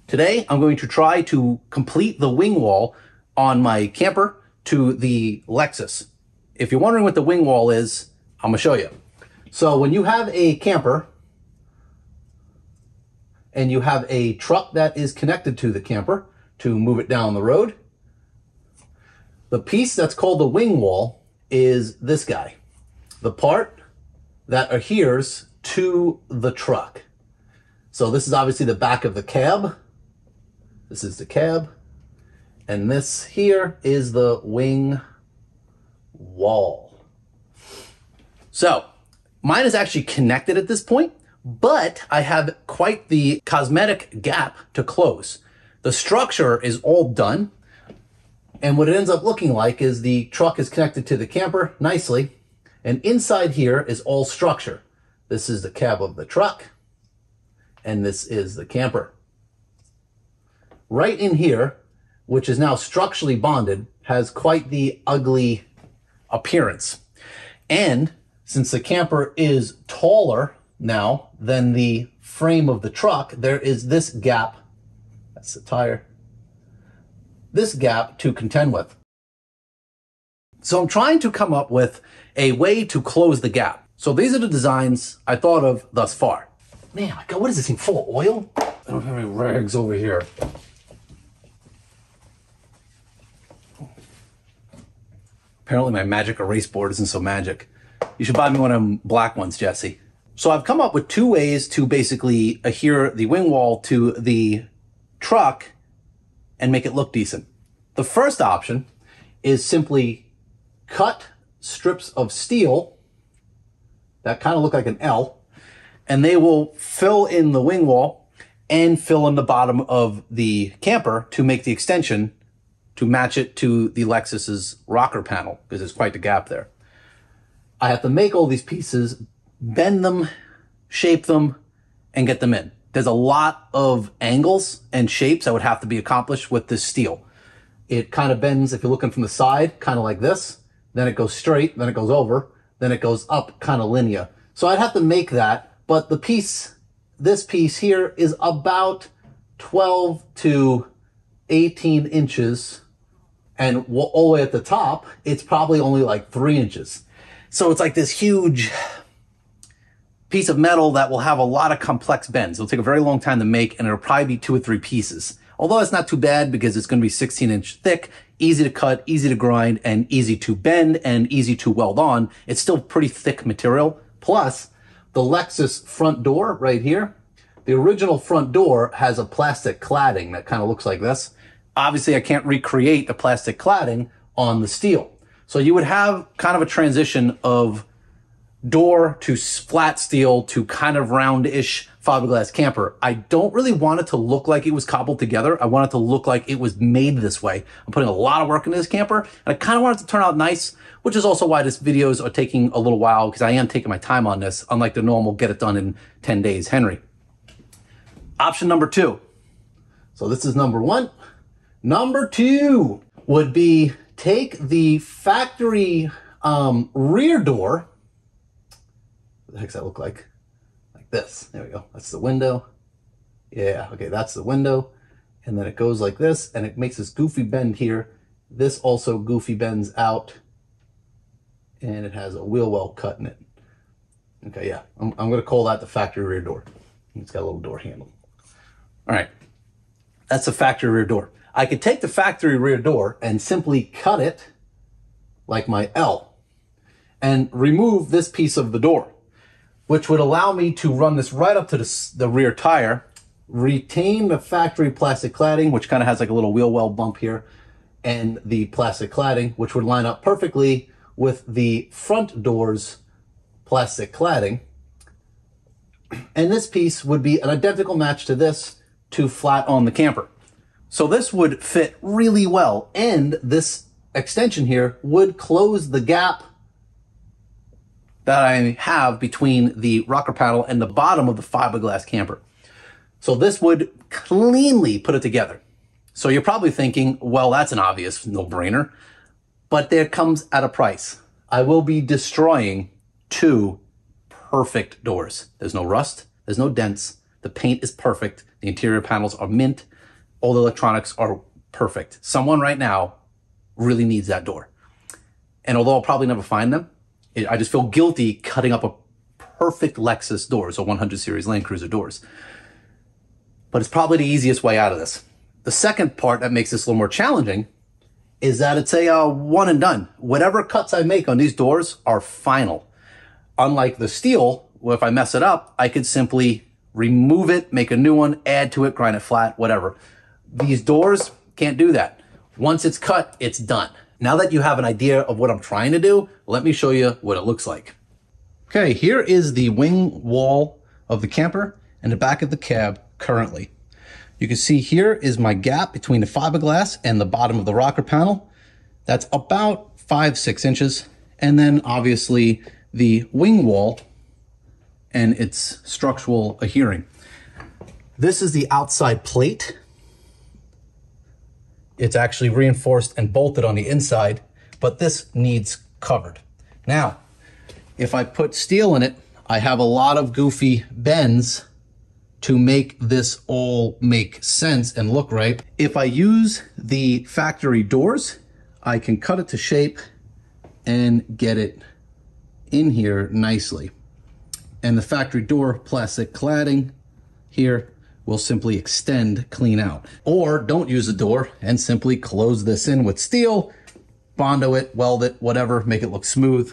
Today, I'm going to try to complete the wing wall on my camper to the Lexus. If you're wondering what the wing wall is, I'm gonna show you. So when you have a camper and you have a truck that is connected to the camper to move it down the road, the piece that's called the wing wall is this guy. The part that adheres to the truck. So this is obviously the back of the cab. This is the cab. And this here is the wing wall. So mine is actually connected at this point, but I have quite the cosmetic gap to close. The structure is all done. And what it ends up looking like is the truck is connected to the camper nicely. And inside here is all structure. This is the cab of the truck. And this is the camper. Right in here, which is now structurally bonded, has quite the ugly appearance. And since the camper is taller now than the frame of the truck, there is this gap. That's the tire. This gap to contend with. So I'm trying to come up with a way to close the gap. So these are the designs I thought of thus far. Man, my God, what is this thing, full of oil? I don't have any rags over here. Apparently my magic erase board isn't so magic. You should buy me one of them black ones, Jesse. So I've come up with two ways to basically adhere the wing wall to the truck and make it look decent. The first option is simply cut strips of steel that kind of look like an L, and they will fill in the wing wall and fill in the bottom of the camper to make the extension to match it to the Lexus's rocker panel, because there's quite the gap there. I have to make all these pieces, bend them, shape them, and get them in. There's a lot of angles and shapes that would have to be accomplished with this steel. It kind of bends, if you're looking from the side, kind of like this. Then it goes straight, then it goes over, then it goes up kind of linear. So I'd have to make that, but the piece, this piece here is about 12 to 18 inches. And all the way at the top, it's probably only like 3 inches. So it's like this huge piece of metal that will have a lot of complex bends. It'll take a very long time to make, and it'll probably be 2 or 3 pieces. Although it's not too bad because it's going to be 16-inch thick, easy to cut, easy to grind, and easy to bend, and easy to weld on. It's still pretty thick material. Plus, the Lexus front door right here, the original front door has a plastic cladding that kind of looks like this. Obviously, I can't recreate the plastic cladding on the steel. So you would have kind of a transition of door to flat steel to kind of round-ish fiberglass camper. I don't really want it to look like it was cobbled together. I want it to look like it was made this way. I'm putting a lot of work into this camper, and I kind of want it to turn out nice, which is also why this videos are taking a little while, because I am taking my time on this, unlike the normal get it done in 10 days Henry. Option number 2. So this is number 1. Number 2 would be take the factory rear door. What the heck does that look like? Like this. There we go. That's the window. Yeah, okay, that's the window. And then it goes like this, and it makes this goofy bend here. This also goofy bends out, and it has a wheel well cut in it. Okay, yeah, I'm going to call that the factory rear door. It's got a little door handle. All right, that's the factory rear door. I could take the factory rear door and simply cut it like my L and remove this piece of the door, which would allow me to run this right up to the rear tire, retain the factory plastic cladding, which kind of has like a little wheel well bump here, and the plastic cladding, which would line up perfectly with the front door's plastic cladding. And this piece would be an identical match to this to flat on the camper. So this would fit really well, and this extension here would close the gap that I have between the rocker panel and the bottom of the fiberglass camper. So this would cleanly put it together. So you're probably thinking, well, that's an obvious no-brainer, but there comes at a price. I will be destroying 2 perfect doors. There's no rust, there's no dents, the paint is perfect, the interior panels are mint. all the electronics are perfect. Someone right now really needs that door. And although I'll probably never find them, I just feel guilty cutting up a perfect Lexus doors or 100 series Land Cruiser doors. But it's probably the easiest way out of this. The second part that makes this a little more challenging is that it's a one and done. Whatever cuts I make on these doors are final. Unlike the steel, where if I mess it up, I could simply remove it, make a new one, add to it, grind it flat, whatever. These doors can't do that. Once it's cut, it's done. Now that you have an idea of what I'm trying to do, let me show you what it looks like. Okay, here is the wing wall of the camper and the back of the cab currently. You can see here is my gap between the fiberglass and the bottom of the rocker panel. That's about 5-6 inches. And then obviously the wing wall and its structural adhering. This is the outside plate. It's actually reinforced and bolted on the inside, but this needs covered. Now, if I put steel in it, I have a lot of goofy bends to make this all make sense and look right. If I use the factory doors, I can cut it to shape and get it in here nicely. And the factory door plastic cladding here will simply extend clean out. Or don't use a door and simply close this in with steel, bondo it, weld it, whatever, make it look smooth,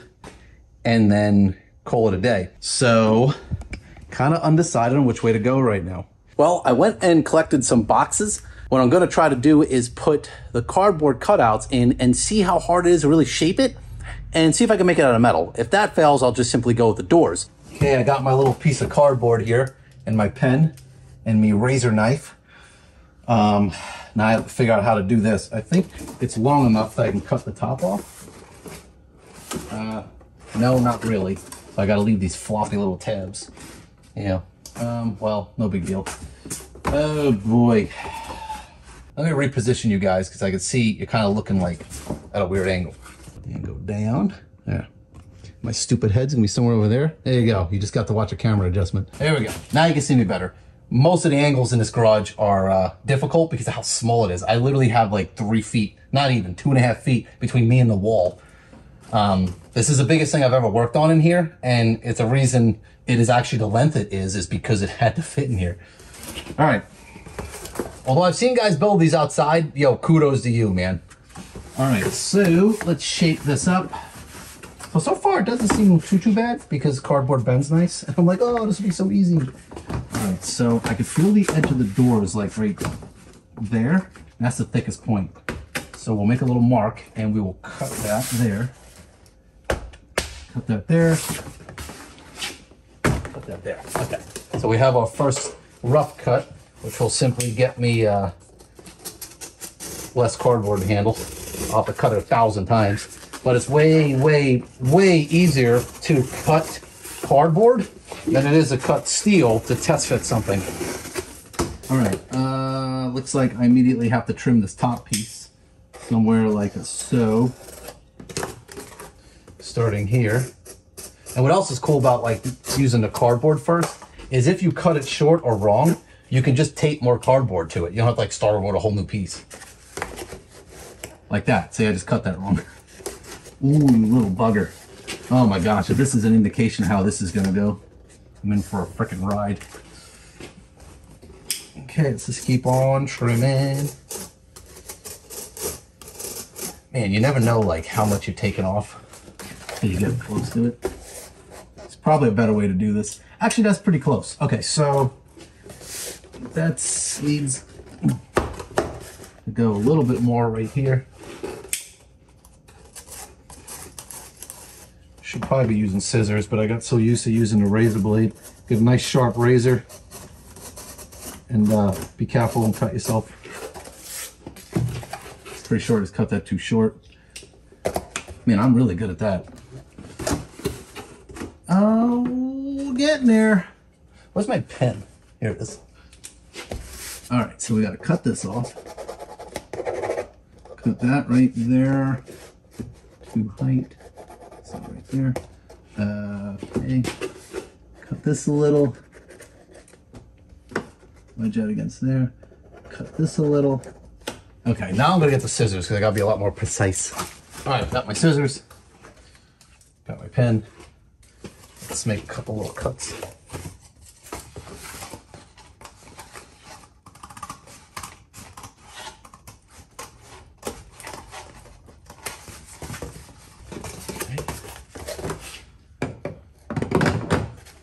and then call it a day. So, kind of undecided on which way to go right now. Well, I went and collected some boxes. What I'm gonna try to do is put the cardboard cutouts in and see how hard it is to really shape it and see if I can make it out of metal. If that fails, I'll just simply go with the doors. Okay, I got my little piece of cardboard here and my pen and my razor knife. Now I have to figure out how to do this. I think it's long enough that I can cut the top off. No, not really. So I gotta leave these floppy little tabs. Yeah, well, no big deal. Oh boy. Let me reposition you guys because I can see you're kind of looking like at a weird angle. And go down. There. My stupid head's gonna be somewhere over there. There you go. You just got to watch a camera adjustment. There we go. Now you can see me better. Most of the angles in this garage are difficult because of how small it is. I literally have like 3 feet, not even 2.5 feet between me and the wall. This is the biggest thing I've ever worked on in here, and it's a reason it is actually the length it is because it had to fit in here. All right. Although I've seen guys build these outside, yo, kudos to you, man. All right, so let's shape this up. Well, so far it doesn't seem too bad because cardboard bends nice. And I'm like, oh, this will be so easy. All right, so I can feel the edge of the doors like right there. That's the thickest point. So we'll make a little mark and we will cut that there. Cut that there. Cut that there. Okay. So we have our first rough cut, which will simply get me less cardboard to handle. I'll have to cut it 1,000 times. But it's way, way, way easier to cut cardboard than it is to cut steel to test fit something. All right, looks like I immediately have to trim this top piece somewhere like so. Starting here. And what else is cool about like using the cardboard first is if you cut it short or wrong, you can just tape more cardboard to it. You don't have to like start over with a whole new piece. Like that. See, I just cut that wrong. Ooh, little bugger. Oh my gosh, if this is an indication of how this is gonna go, I'm in for a freaking ride. Okay, let's just keep on trimming. Man, you never know like how much you're taking off until you get close to it. It's probably a better way to do this. Actually, that's pretty close. Okay, so that needs to go a little bit more right here. Should probably be using scissors, but I got so used to using a razor blade. Get a nice sharp razor and be careful and cut yourself. Pretty sure I just cut that too short. Man, I'm really good at that. Oh, getting there. Where's my pen? Here it is. All right, so we got to cut this off. Cut that right there to height. So right there. Okay. Cut this a little. Wedge out against there. cut this a little. Okay, now I'm gonna get the scissors because I gotta be a lot more precise. All right, got my scissors, got my pen. Let's make a couple little cuts.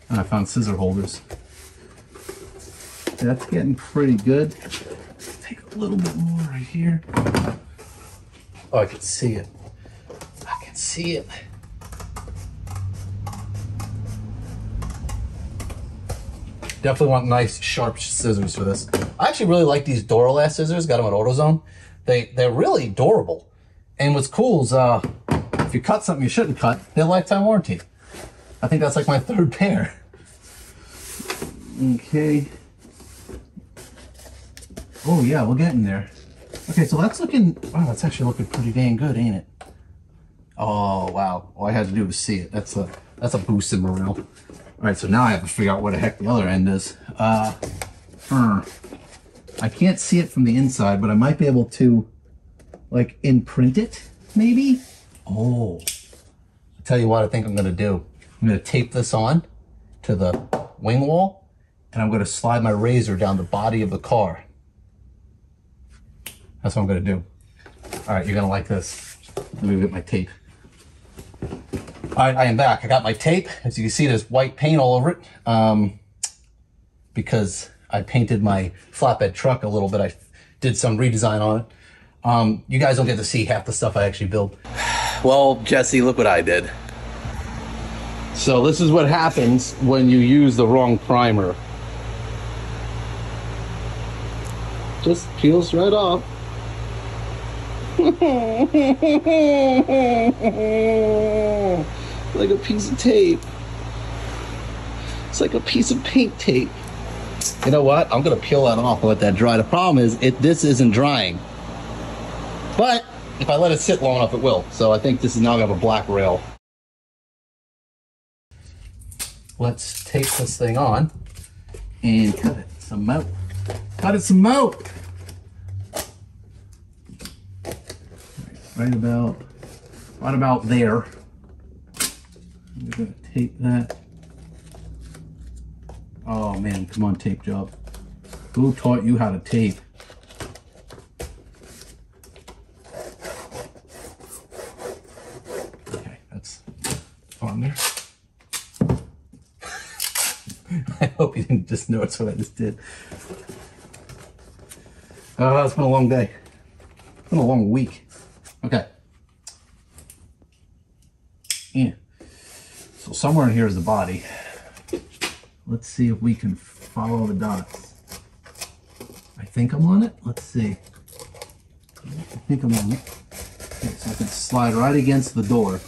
And I found scissor holders. That's getting pretty good. Take a little bit more right here. Oh, I can see it. I can see it. Definitely want nice, sharp scissors for this. I actually really like these Duralast scissors. Got them at AutoZone. They're really durable. And what's cool is if you cut something you shouldn't cut, they're lifetime warranty. I think that's like my third pair. Okay. Oh yeah, we're getting there. Okay, so that's looking, wow, that's actually looking pretty dang good, ain't it? Oh wow, all I had to do was see it. That's a boost in morale. All right, so now I have to figure out where the heck the other end is. I can't see it from the inside, but I might be able to like imprint it, maybe? Oh, I'll tell you what I think I'm gonna do. I'm gonna tape this on to the wing wall, and I'm gonna slide my razor down the body of the car. That's what I'm gonna do. All right, you're gonna like this. Let me get my tape. All right, I am back. I got my tape. As you can see, there's white paint all over it because I painted my flatbed truck a little bit. I did some redesign on it. You guys don't get to see half the stuff I actually build. Well, Jesse, look what I did. So this is what happens when you use the wrong primer. Just peels right off. Like a piece of tape. It's like a piece of paint tape. You know what? I'm gonna peel that off and let that dry. The problem is this isn't drying. But if I let it sit long enough, it will. So I think this is now gonna have a black rail. Let's tape this thing on and cut it some out. Cut it some out. Right about there. I'm gonna tape that. Oh man, come on, tape job. Who taught you how to tape? Okay, that's on there. I hope you didn't just notice what I just did. It's been a long day. It's been a long week. Okay. Yeah. So somewhere in here is the body. Let's see if we can follow the dots. I think I'm on it. Let's see. I think I'm on it. Okay, so I can slide right against the door.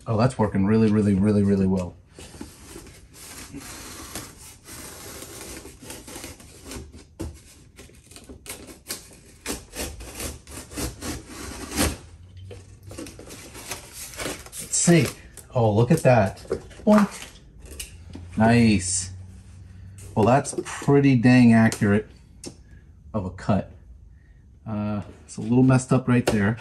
Oh, that's working really, really, really, really well. See. Oh, look at that. Boink. Nice. Well, that's pretty dang accurate of a cut. It's a little messed up right there,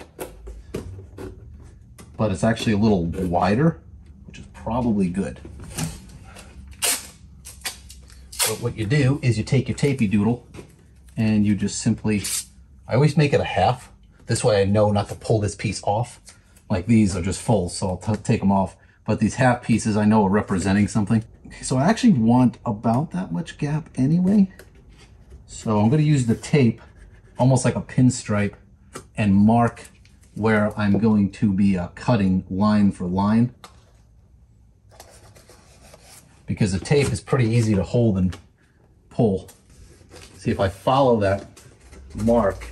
but it's actually a little wider, which is probably good. But what you do is you take your tapey doodle and you just simply, I always make it a half. This way I know not to pull this piece off. Like these are just full, so I'll take them off. But these half pieces I know are representing something. Okay, so I actually want about that much gap anyway. So I'm gonna use the tape, almost like a pinstripe, and mark where I'm going to be cutting line for line. Because the tape is pretty easy to hold and pull. See, if I follow that mark,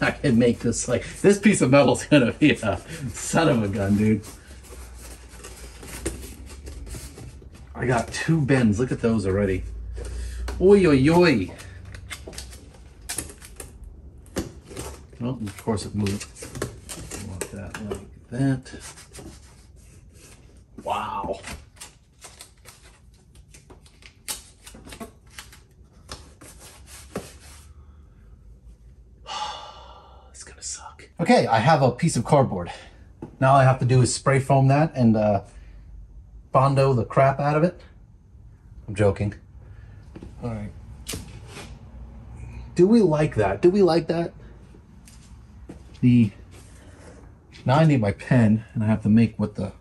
I can make this, like, this piece of metal is gonna be a son of a gun, dude. I got 2 bends, look at those already. Oi, oi, oi. Well, of course it moved. I want that like that. Wow. Okay, I have a piece of cardboard. Now all I have to do is spray foam that and Bondo the crap out of it. I'm joking. All right. Do we like that? Do we like that? Now I need my pen and I have to make with the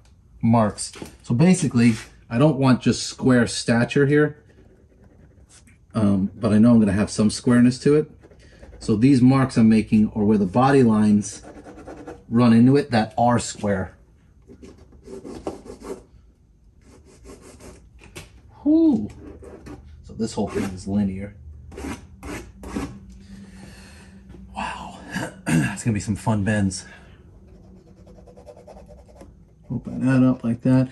marks. So basically, I don't want just square stature here, but I know I'm gonna have some squareness to it. So these marks I'm making are where the body lines run into it that are square. Whew. So this whole thing is linear. Wow, it's gonna be some fun bends. Open that up like that.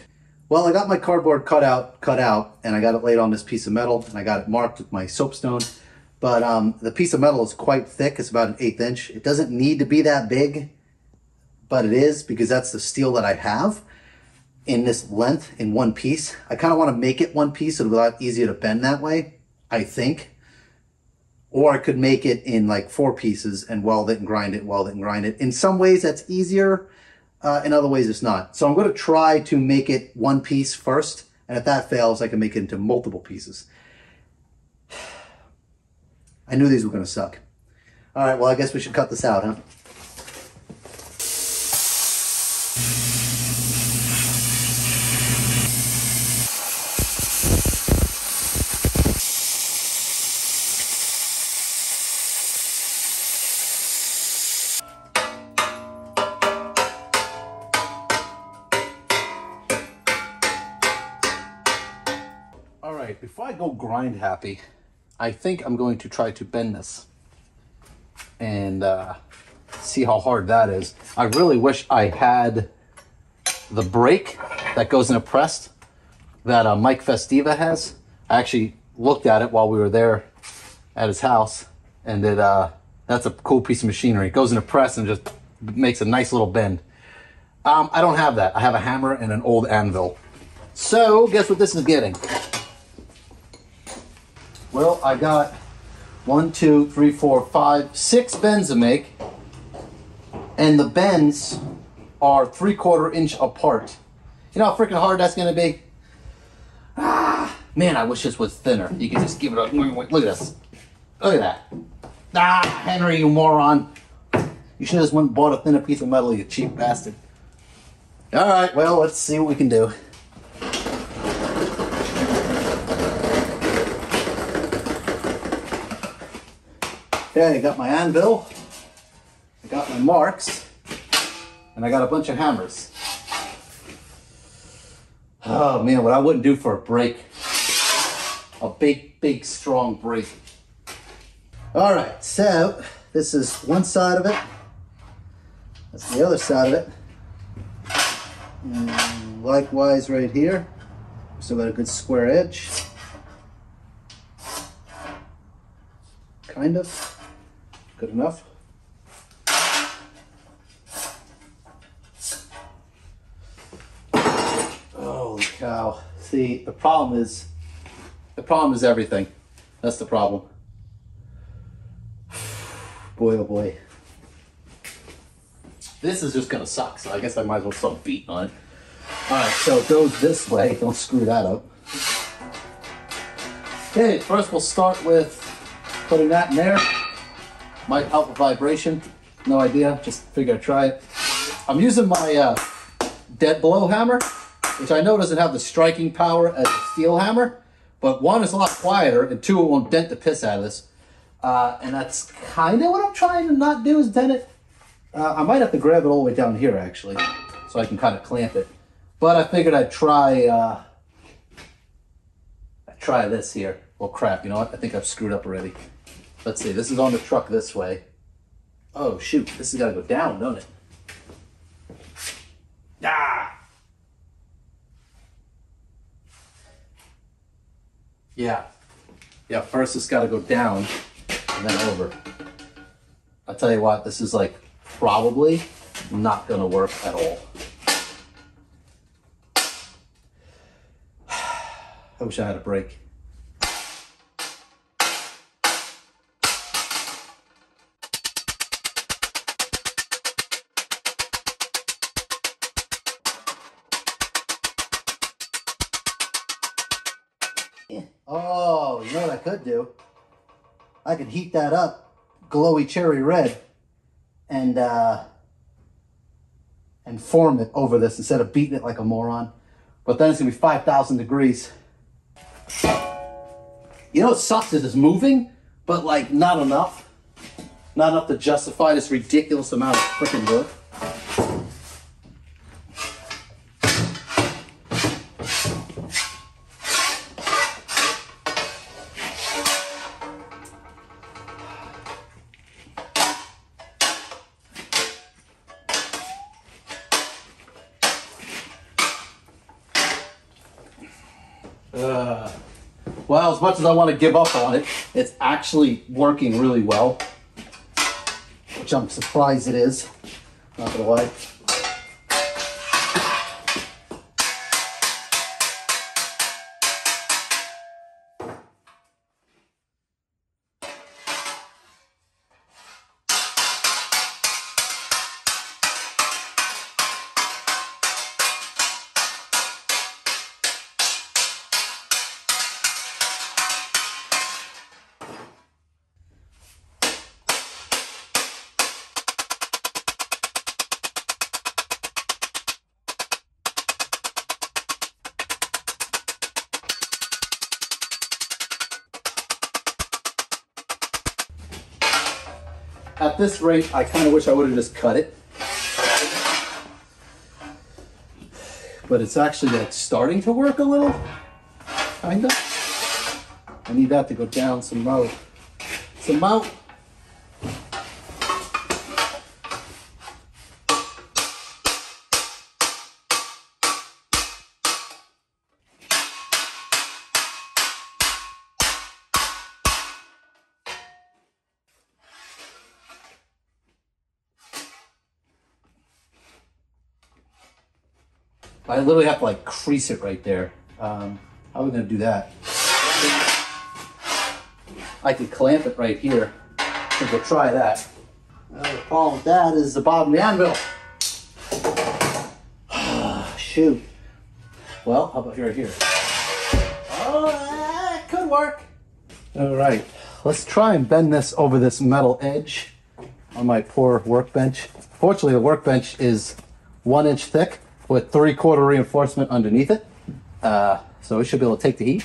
Well, I got my cardboard cut out, and I got it laid on this piece of metal, and I got it marked with my soapstone. But the piece of metal is quite thick. It's about 1/8 inch. It doesn't need to be that big, but it is because that's the steel that I have in this length in one piece. I kind of want to make it one piece so it'll be a lot easier to bend that way, I think. Or I could make it in like 4 pieces and weld it and grind it, weld it and grind it. In some ways that's easier, in other ways it's not. So I'm going to try to make it one piece first, and if that fails I can make it into multiple pieces. I knew these were going to suck. All right, well I guess we should cut this out, huh? All right, before I go grind happy, I think I'm going to try to bend this and see how hard that is. I really wish I had the brake that goes in a press that Mike itsDeza has. I actually looked at it while we were there at his house, and that's a cool piece of machinery. It goes in a press and just makes a nice little bend. I don't have that. I have a hammer and an old anvil. So guess what this is getting? Well, I got 1, 2, 3, 4, 5, 6 bends to make, and the bends are 3/4 inch apart. You know how freaking hard that's gonna be? Man, I wish this was thinner. You could just give it a look at this. Look at that. Henry, you moron. You should have just went and bought a thinner piece of metal, you cheap bastard. All right, well, let's see what we can do. Okay, I got my anvil, I got my marks, and I got a bunch of hammers. Oh man, what I wouldn't do for a brake. A big, strong brake. All right, so this is one side of it. That's the other side of it. And likewise right here. Still got a good square edge. Kind of. Good enough. Holy cow. See, the problem is everything. That's the problem. Boy, oh boy. This is just gonna suck, so I guess I might as well start beating on it. All right, so it goes this way. Don't screw that up. Okay, first we'll start with putting that in there. Might help with vibration. No idea, just figure I'd try it. I'm using my dead blow hammer, which I know doesn't have the striking power as a steel hammer, but 1, it's a lot quieter, and 2, it won't dent the piss out of this. And that's kind of what I'm trying to not do, is dent it. I might have to grab it all the way down here, actually, so I can kind of clamp it. But I figured I'd try this here. Well, crap, you know what? I think I've screwed up already. Let's see, this is on the truck this way. Oh, shoot, this has got to go down, don't it? Ah! Yeah, first it's got to go down and then over. I'll tell you what, this is like probably not going to work at all. I wish I had a brake. Oh, you know what I could do? I could heat that up, glowy cherry red, and form it over this instead of beating it like a moron. But then it's gonna be 5,000 degrees. You know what sucks is it's moving, but like not enough. Not enough to justify this ridiculous amount of freaking work. Well, as much as I want to give up on it, it's actually working really well, which I'm surprised it is, not gonna lie. At this rate, I kind of wish I would have just cut it. But it's actually like starting to work a little, kind of. I need that to go down some more. Some more. I literally have to like crease it right there. How are we gonna do that? I could clamp it right here. I think we'll try that. The problem with that is the bottom of the anvil. Shoot. Well, how about right here? Oh, that could work. All right, let's try and bend this over this metal edge on my poor workbench. Fortunately, the workbench is 1 inch thick with 3/4 reinforcement underneath it. So we should be able to take the heat.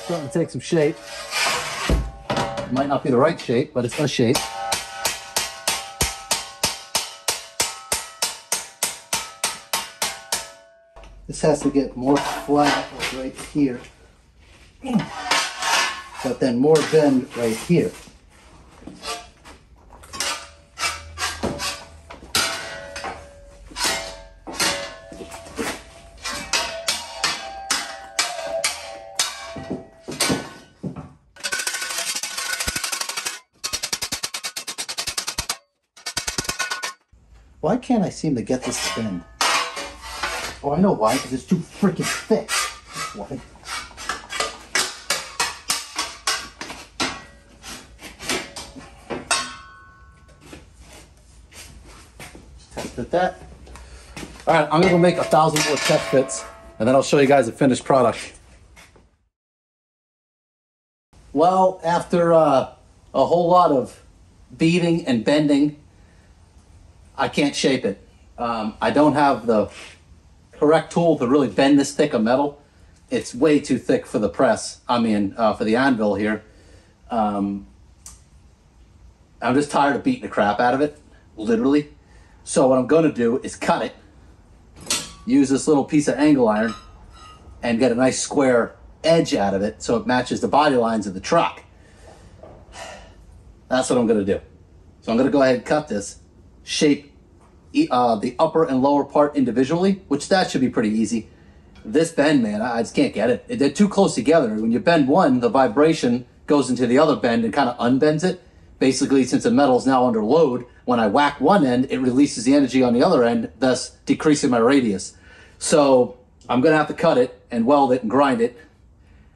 Starting to take some shape. It might not be the right shape, but it's a shape. This has to get more flat right here. But then more bend right here. Why can't I seem to get this to bend? Oh, I know why, because it's too freaking thick. Why? Tested that. All right, I'm gonna go make 1,000 more test fits, and then I'll show you guys the finished product. Well, after a whole lot of beating and bending, I can't shape it. I don't have the correct tool to really bend this thick of metal. It's way too thick for the press. I mean, for the anvil here. I'm just tired of beating the crap out of it, literally. So what I'm gonna do is cut it, use this little piece of angle iron, and get a nice square edge out of it so it matches the body lines of the truck. That's what I'm gonna do. So I'm gonna go ahead and cut this, shape the upper and lower part individually, which that should be pretty easy. This bend, man, I just can't get it. They're too close together. When you bend one, the vibration goes into the other bend and kind of unbends it. Basically, since the metal is now under load, when I whack one end, it releases the energy on the other end, thus decreasing my radius. So I'm gonna have to cut it and weld it and grind it.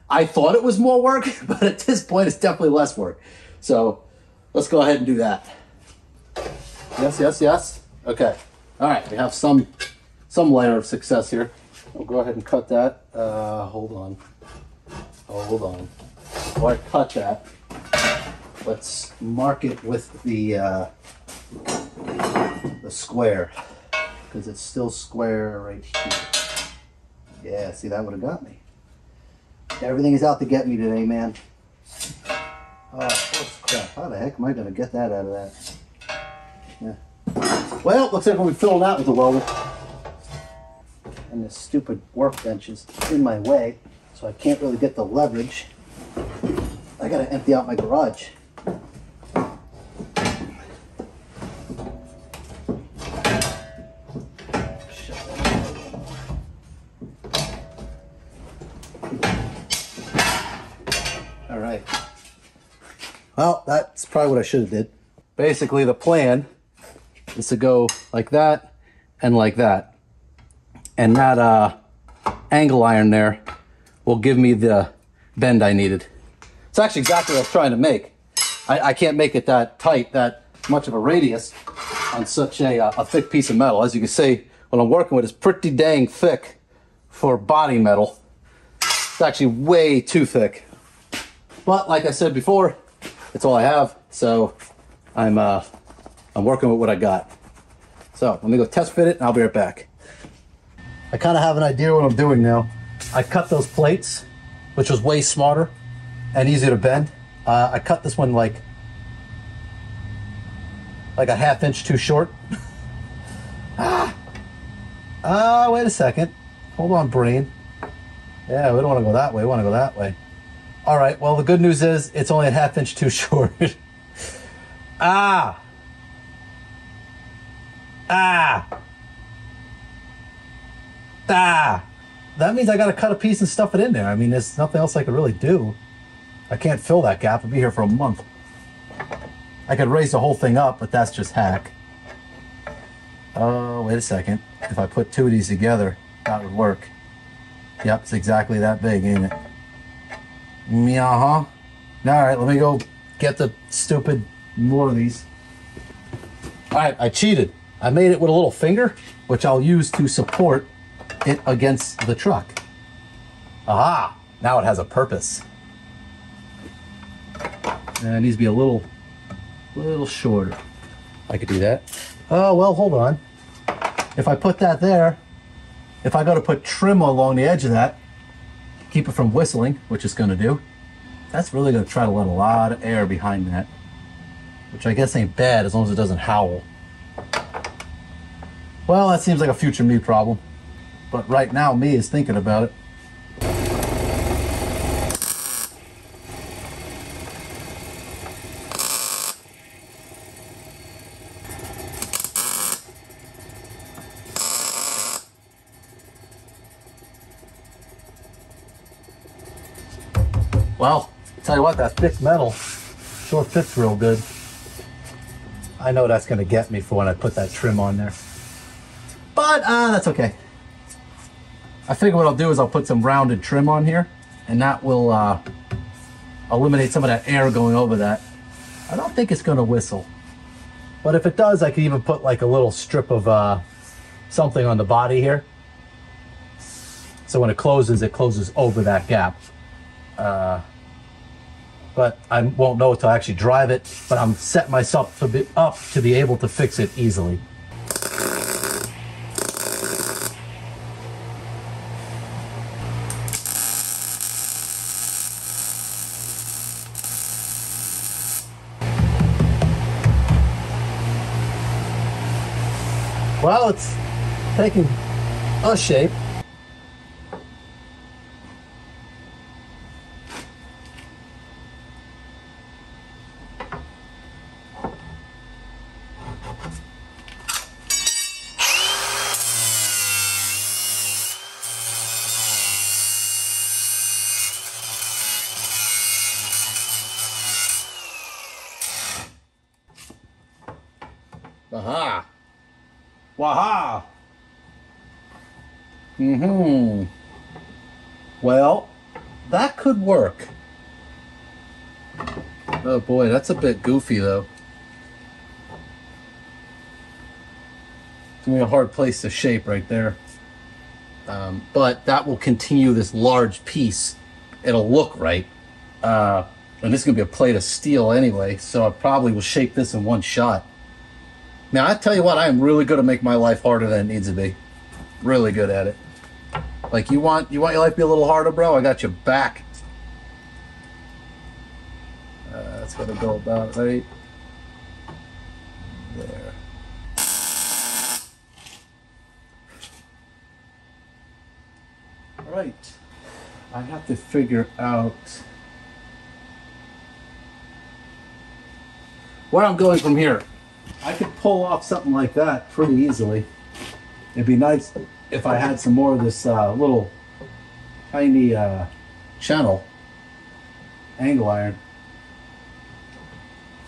I thought it was more work, but at this point, it's definitely less work. So let's go ahead and do that. Yes, yes, yes. Okay. All right, we have some layer of success here. I'll go ahead and cut that. Hold on. Hold on. Before I cut that, let's mark it with the square, because it's still square right here. Yeah, see, that would have got me. Everything is out to get me today, man. Oh, crap. How the heck am I going to get that out of that? Yeah. Well, looks like we'll be filling out with the welder. And this stupid workbench is in my way, so I can't really get the leverage. I got to empty out my garage. All right. Well, that's probably what I should have did. Basically, the plan is to go like that and like that. And that angle iron there will give me the bend I needed. It's actually exactly what I was trying to make. I can't make it that tight, that much of a radius on such a thick piece of metal. As you can see, what I'm working with is pretty dang thick for body metal. It's actually way too thick. But like I said before, it's all I have, so I'm working with what I got. So let me go test fit it and I'll be right back. I kind of have an idea what I'm doing now. I cut those plates, which was way smarter and easier to bend. I cut this one like a ½ inch too short. Wait a second. Hold on, brain. Yeah, we don't want to go that way. We want to go that way. All right, well, the good news is it's only a ½ inch too short. Ah! That means I got to cut a piece and stuff it in there. I mean, there's nothing else I could really do. I can't fill that gap. I'll be here for a month. I could raise the whole thing up, but that's just hack. Oh, wait a second. If I put two of these together, that would work. Yep, it's exactly that big, ain't it? Yeah-huh. All right, let me go get the stupid more of these. All right, I cheated. I made it with a little finger, which I'll use to support it against the truck. Aha! Now it has a purpose. And it needs to be a little shorter. I could do that. Oh, well, hold on. If I put that there, if I go to put trim along the edge of that, keep it from whistling, which it's going to do, that's really going to try to let a lot of air behind that, which I guess ain't bad as long as it doesn't howl. Well, that seems like a future me problem, but right now me is thinking about it. Well, tell you what, that thick metal sure fits real good. I know that's going to get me for when I put that trim on there. But that's okay. I figure what I'll do is I'll put some rounded trim on here, and that will eliminate some of that air going over that. I don't think it's going to whistle. But if it does, I could even put like a little strip of something on the body here. So when it closes over that gap. But I won't know until I actually drive it, but I'm setting myself up to be able to fix it easily. Well, it's taking a shape. Aha! Waha! Mm-hmm. Well, that could work. Oh boy, that's a bit goofy though. It's gonna be a hard place to shape right there. But that will continue this large piece. It'll look right. And this is gonna be a plate of steel anyway, so I probably will shape this in one shot. Now, I tell you what, I am really good at making my life harder than it needs to be. Really good at it. Like, you want your life to be a little harder, bro? I got your back. That's gonna go about right there. All right. I have to figure out where I'm going from here. I could pull off something like that pretty easily. It'd be nice if I had some more of this little tiny channel angle iron.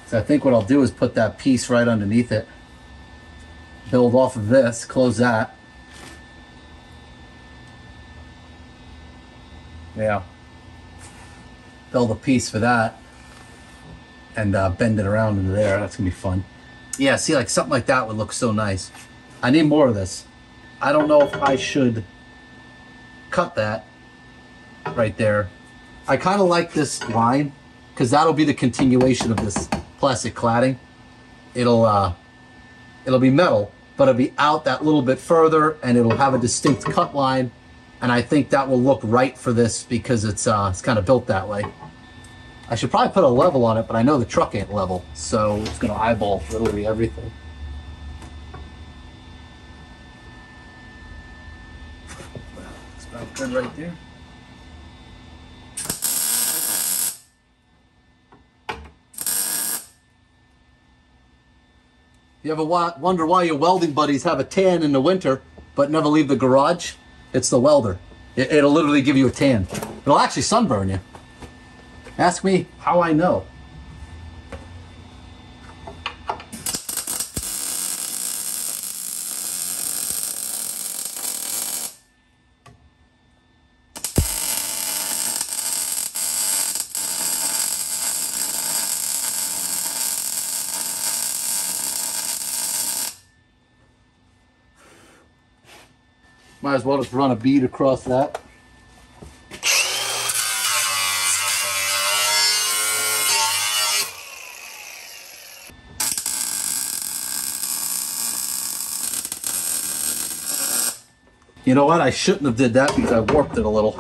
So I think what I'll do is put that piece right underneath it, build off of this, close that. Yeah. Build a piece for that and bend it around into there. That's gonna be fun. Yeah, see, like something like that would look so nice. I need more of this. I don't know if I should cut that right there. I kind of like this line because that'll be the continuation of this plastic cladding. It'll be metal, but it'll be out that little bit further and it'll have a distinct cut line. And I think that will look right for this because it's kind of built that way. I should probably put a level on it, but I know the truck ain't level, so it's gonna eyeball literally everything. Well, it's about good right there. You ever wonder why your welding buddies have a tan in the winter, but never leave the garage? It's the welder. It'll literally give you a tan. It'll actually sunburn you. Ask me how I know. Might as well just run a bead across that. You know what? I shouldn't have did that because I warped it a little.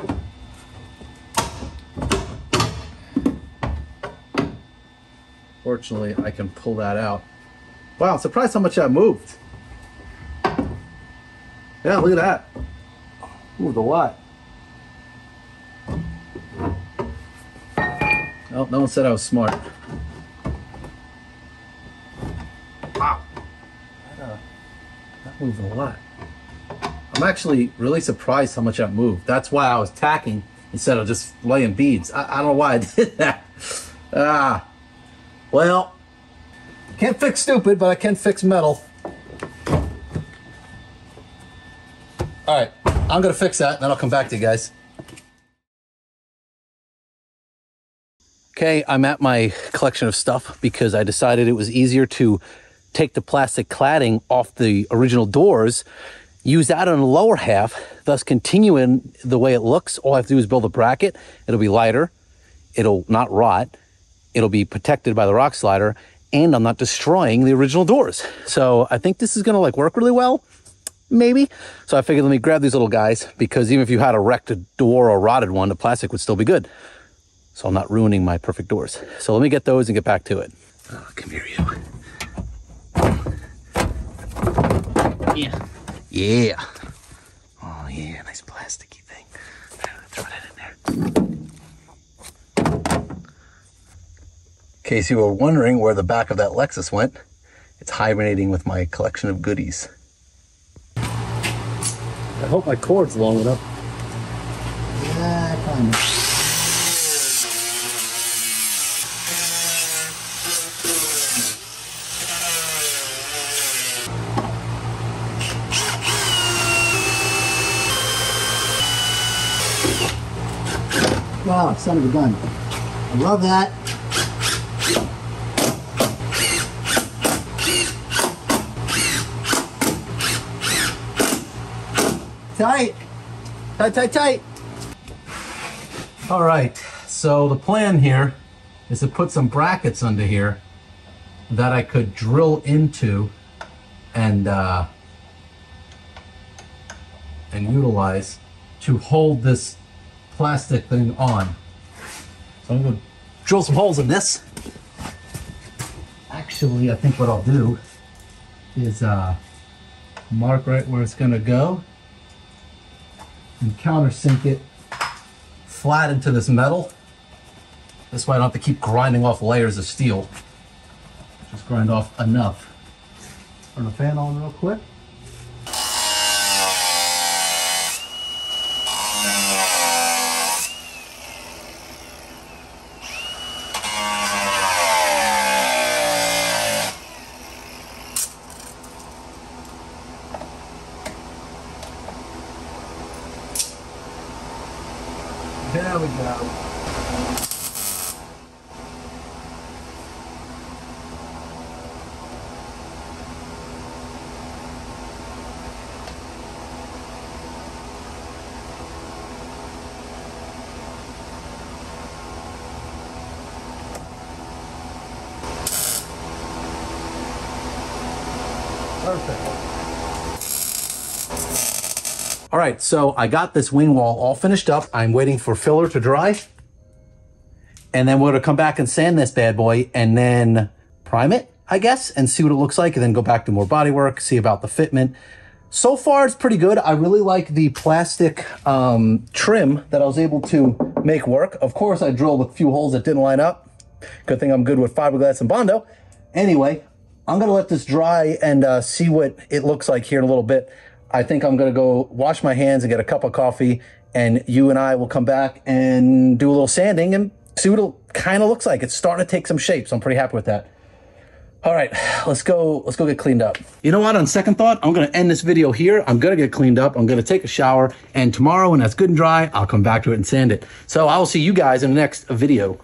Fortunately, I can pull that out. Wow, I'm surprised how much that moved. Yeah, look at that. Moved a lot. Oh, no one said I was smart. Wow. That moved a lot. I'm actually really surprised how much that moved. That's why I was tacking instead of just laying beads. I don't know why I did that. Well, can't fix stupid, but I can fix metal. All right, I'm gonna fix that, and then I'll come back to you guys. Okay, I'm at my collection of stuff because I decided it was easier to take the plastic cladding off the original doors, use that on the lower half, thus continuing the way it looks. All I have to do is build a bracket. It'll be lighter. It'll not rot. It'll be protected by the rock slider, and I'm not destroying the original doors. So I think this is gonna like work really well, maybe. So I figured let me grab these little guys because even if you had a wrecked door or rotted one, the plastic would still be good. So I'm not ruining my perfect doors. So let me get those and get back to it. Oh, come here, you. Yeah. Yeah. Oh, yeah, nice plasticky thing. Throw that in there. In case you were wondering where the back of that Lexus went, it's hibernating with my collection of goodies. I hope my cord's long enough. Yeah, kind of. Wow, son of a gun. I love that. Tight. Tight, tight, tight. All right, so the plan here is to put some brackets under here that I could drill into and utilize to hold this plastic thing on. So I'm gonna drill some holes in this. Actually, I think what I'll do is mark right where it's gonna go and countersink it flat into this metal. This way I don't have to keep grinding off layers of steel. Just grind off enough. Turn the fan on real quick. There we go. Perfect. All right, so I got this wing wall all finished up. I'm waiting for filler to dry. And then we're gonna come back and sand this bad boy and then prime it, I guess, and see what it looks like, and then go back to more body work, see about the fitment. So far, it's pretty good. I really like the plastic trim that I was able to make work. Of course, I drilled a few holes that didn't line up. Good thing I'm good with fiberglass and Bondo. Anyway, I'm gonna let this dry and see what it looks like here in a little bit. I think I'm gonna go wash my hands and get a cup of coffee, and you and I will come back and do a little sanding and see what it kind of looks like. It's starting to take some shape, so I'm pretty happy with that. All right, let's go get cleaned up. You know what, on second thought, I'm gonna end this video here. I'm gonna get cleaned up, I'm gonna take a shower, and tomorrow when that's good and dry, I'll come back to it and sand it. So I will see you guys in the next video.